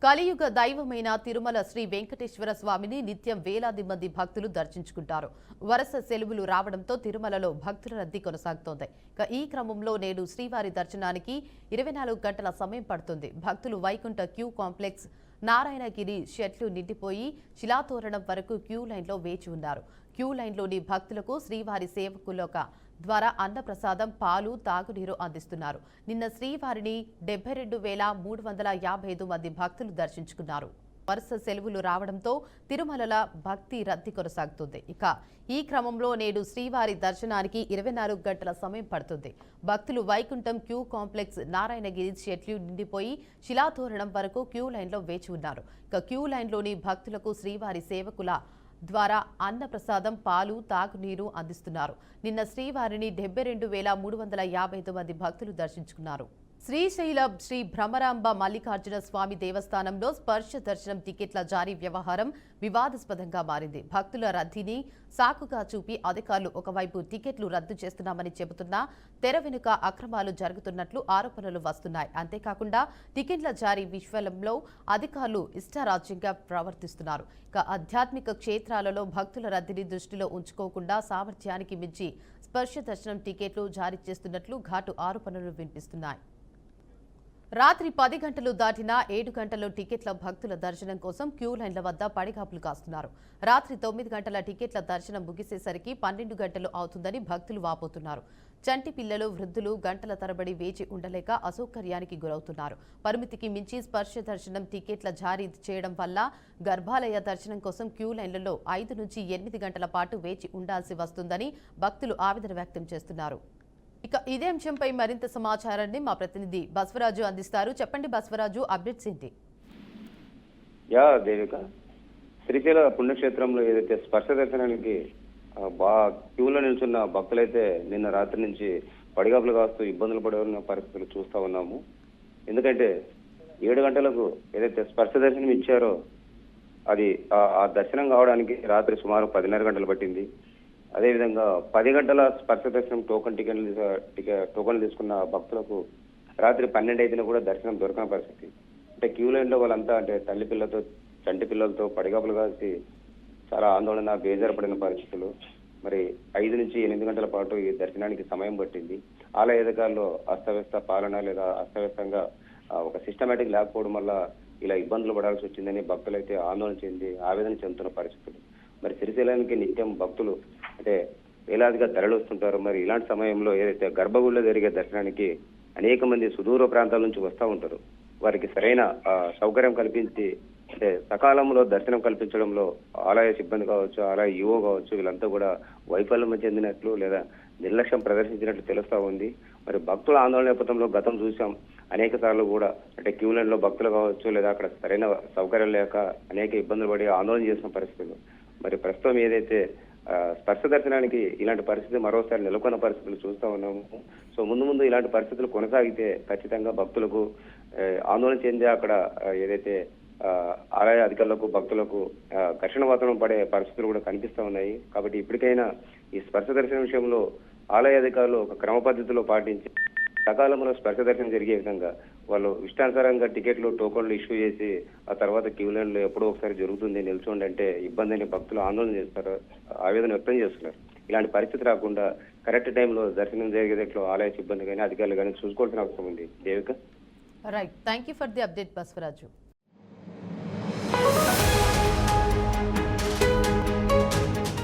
కలియుగ దైవమైన తిరుమల శ్రీ వెంకటేశ్వర స్వామిని నిత్యం వేలాది మంది భక్తులు దర్శించుకుంటారు. వరుస సెలవులు రావడంతో తిరుమలలో భక్తుల రద్దీ కొనసాగుతోంది. ఈ క్రమంలో నేడు శ్రీవారి దర్శనానికి 24 గంటల సమయం పడుతుంది. భక్తులు వైకుంఠ క్యూ కాంప్లెక్స్, నారాయణగిరి షెట్లు నిండిపోయి శిలాతోరణం వరకు క్యూ లైన్లో వేచి ఉన్నారు. క్యూ లైన్లోని భక్తులకు శ్రీవారి సేవకుల ద్వారా అన్నప్రసాదం, పాలు, తాగునీరు అందిస్తున్నారు. నిన్న శ్రీవారిని 72,355 మంది భక్తులు దర్శించుకున్నారు. వరుస సెలవులు రావడంతో తిరుమలల భక్తి రద్దీ కొనసాగుతుంది. ఈ క్రమంలో నేడు శ్రీవారి దర్శనానికి 24 గంటల సమయం పడుతుంది. భక్తులు వైకుంఠం క్యూ కాంప్లెక్స్, నారాయణగిరి షెట్లు నిండిపోయి శిలాతోరణం వరకు క్యూ లైన్లో వేచి ఉన్నారు. క్యూ లైన్లోని భక్తులకు శ్రీవారి సేవకుల ద్వారా అన్నప్రసాదం, పాలు, తాగునీరు అందిస్తున్నారు. నిన్న శ్రీవారిని 72,355 మంది భక్తులు దర్శించుకున్నారు. శ్రీశైలం శ్రీ భ్రమరాంబ మల్లికార్జున స్వామి దేవస్థానంలో స్పర్శ దర్శనం టికెట్ల జారీ వ్యవహారం వివాదాస్పదంగా మారింది. భక్తుల రద్దీని సాకుగా చూపి అధికారులు ఒకవైపు టికెట్లు రద్దు చేస్తున్నామని చెబుతున్నా తెర వెనుక అక్రమాలు జరుగుతున్నట్లు ఆరోపణలు వస్తున్నాయి. అంతేకాకుండా టికెట్ల జారీ విషయంలో అధికారులు ఇష్టారాజ్యంగా ప్రవర్తిస్తున్నారు. ఆధ్యాత్మిక క్షేత్రాలలో భక్తుల రద్దీని దృష్టిలో ఉంచుకోకుండా సామర్థ్యానికి మించి స్పర్శ దర్శనం టికెట్లు జారీ చేస్తున్నట్లు ఘాటు ఆరోపణలు వినిపిస్తున్నాయి. రాత్రి 10 గంటలు దాటినా 7 గంటల్లో టికెట్ల భక్తుల దర్శనం కోసం క్యూ లైన్ల వద్ద పడిగాపులు కాస్తున్నారు. రాత్రి 9 గంటల టికెట్ల దర్శనం ముగిసేసరికి 12 గంటలు అవుతుందని భక్తులు వాపోతున్నారు. చంటి పిల్లలు, వృద్ధులు గంటల తరబడి వేచి ఉండలేక అసౌకర్యానికి గురవుతున్నారు. పరిమితికి మించి స్పర్శ దర్శనం టికెట్ల జారీ చేయడం వల్ల గర్భాలయ దర్శనం కోసం క్యూ లైన్లలో 5 నుంచి 8 గంటల పాటు వేచి ఉండాల్సి వస్తుందని భక్తులు ఆవేదన వ్యక్తం చేస్తున్నారు. ఇదే అంశంపై మరింత సమాచారాన్ని మా ప్రతినిధి బస్వరాజు అందిస్తారు. చెప్పండి బస్వరాజు, అప్డేట్స్ ఏంటి? దేవిక, శ్రీశైల పుణ్యక్షేత్రంలో ఏదైతే స్పర్శ దర్శనానికి క్యూలో నిల్చున్న భక్తులైతే నిన్న రాత్రి నుంచి పడిగాపులు కాస్తూ ఇబ్బందులు పడే పరిస్థితులు చూస్తా ఉన్నాము. ఎందుకంటే 7 గంటలకు ఏదైతే స్పర్శ దర్శనం ఇచ్చారో అది ఆ దర్శనం కావడానికి రాత్రి సుమారు 10:30 గంటలు పట్టింది. అదేవిధంగా 10 గంటల స్పర్శ దర్శనం టోకన్లు తీసుకున్న భక్తులకు రాత్రి 12 అయినా కూడా దర్శనం దొరకని పరిస్థితి. అంటే క్యూ లైన్లో వాళ్ళంతా అంటే తల్లి పిల్లలతో, చంటి పిల్లలతో పడిగాపులు కాసి చాలా ఆందోళన, బేజారపడిన పరిస్థితులు. మరి 5 నుంచి 8 గంటల పాటు ఈ దర్శనానికి సమయం పట్టింది. ఆలయ అధికారులు అస్తవ్యస్త పాలన లేదా అస్తవ్యస్తంగా ఒక సిస్టమేటిక్ లేకపోవడం వల్ల ఇలా ఇబ్బందులు పడాల్సి వచ్చిందని భక్తులైతే ఆందోళన చెంది ఆవేదన చెందుతున్న పరిస్థితులు. మరి శ్రీశైలానికి నిత్యం భక్తులు అంటే వేలాదిగా తరలిస్తుంటారు. మరి ఇలాంటి సమయంలో ఏదైతే గర్భగుడిలో జరిగే దర్శనానికి అనేక మంది సుదూర ప్రాంతాల నుంచి వస్తూ ఉంటారు. వారికి సరైన సౌకర్యం కల్పించి అంటే సకాలంలో దర్శనం కల్పించడంలో ఆలయ సిబ్బంది కావచ్చు, ఆలయ ఈవో కావచ్చు, వీళ్ళంతా కూడా వైఫల్యం చెందినట్లు లేదా నిర్లక్ష్యం ప్రదర్శించినట్లు తెలుస్తా ఉంది. మరి భక్తుల ఆందోళన నేపథ్యంలో గతం చూసాం అనేక సార్లు కూడా అంటే క్యూ లైన్ లో భక్తులు కావచ్చు లేదా అక్కడ సరైన సౌకర్యం లేక అనేక ఇబ్బందులు పడి ఆందోళన చేసిన పరిస్థితులు. మరి ప్రస్తుతం ఏదైతే స్పర్శ దర్శనానికి ఇలాంటి పరిస్థితి మరోసారి నెలకొన్న పరిస్థితులు చూస్తా ఉన్నాము. సో ముందు ఇలాంటి పరిస్థితులు కొనసాగితే ఖచ్చితంగా భక్తులకు ఆందోళన చెందే అక్కడ ఏదైతే ఆలయ అధికారులకు, భక్తులకు ఘర్షణ వాతావరణం పడే పరిస్థితులు కూడా కనిపిస్తా ఉన్నాయి. కాబట్టి ఇప్పటికైనా ఈ స్పర్శ దర్శనం విషయంలో ఆలయ అధికారులు ఒక క్రమ పద్ధతిలో పాటించి సకాలంలో స్పర్శ దర్శనం జరిగే విధంగా వాళ్ళు ఇష్టానుసారంగా టికెట్లు, టోకన్లు ఇష్యూ చేసి ఆ తర్వాత క్యూ లైన్లో ఎప్పుడో ఒకసారి జరుగుతుంది నిల్చోండి అంటే ఇబ్బంది అని భక్తులు ఆందోళన చేస్తారు, ఆవేదన వ్యక్తం చేస్తున్నారు. ఇలాంటి పరిస్థితి రాకుండా కరెక్ట్ టైంలో దర్శనం జరిగేటట్లు ఆలయ సిబ్బంది కానీ అధికారులు కానీ చూసుకోవాల్సిన అవసరం ఉంది. Devika, right, thank you for the update Baswaraju.